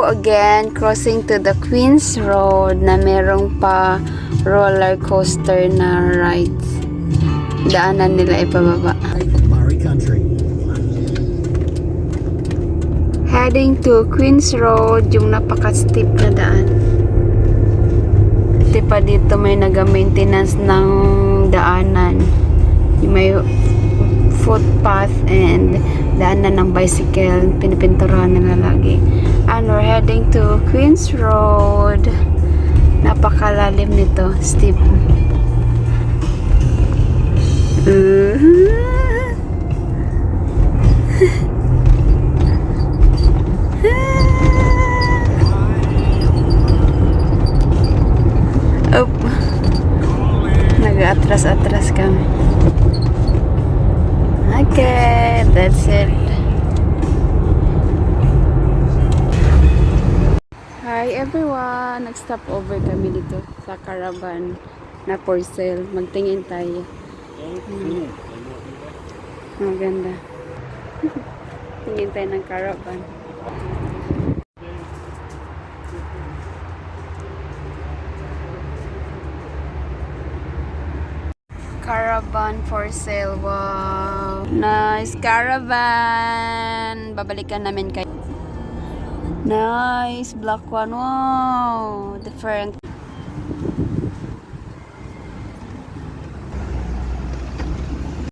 go again crossing to the Queens Road na merong pa roller coaster na rides. Daanan nila ipababa. Murray Country. Heading to Queens Road, yung napaka-steep na daan. Kasi pa dito may naga-maintenance ng daanan. Yung may footpath and daanan ng bicycle. Pinipinturahan nila lagi. And we're heading to Queens Road. Napakalalim nito. Steep. Up. Nag-atras-atras kami. Okay, that's it. Hi everyone! Nag-stop over kami dito sa caravan na for sale. Magtingin tayo. Maganda. Tingin tayo ng caravan. Caravan for sale. Wow! Nice caravan! Babalikan namin kayo. Nice! Black one. Wow! Different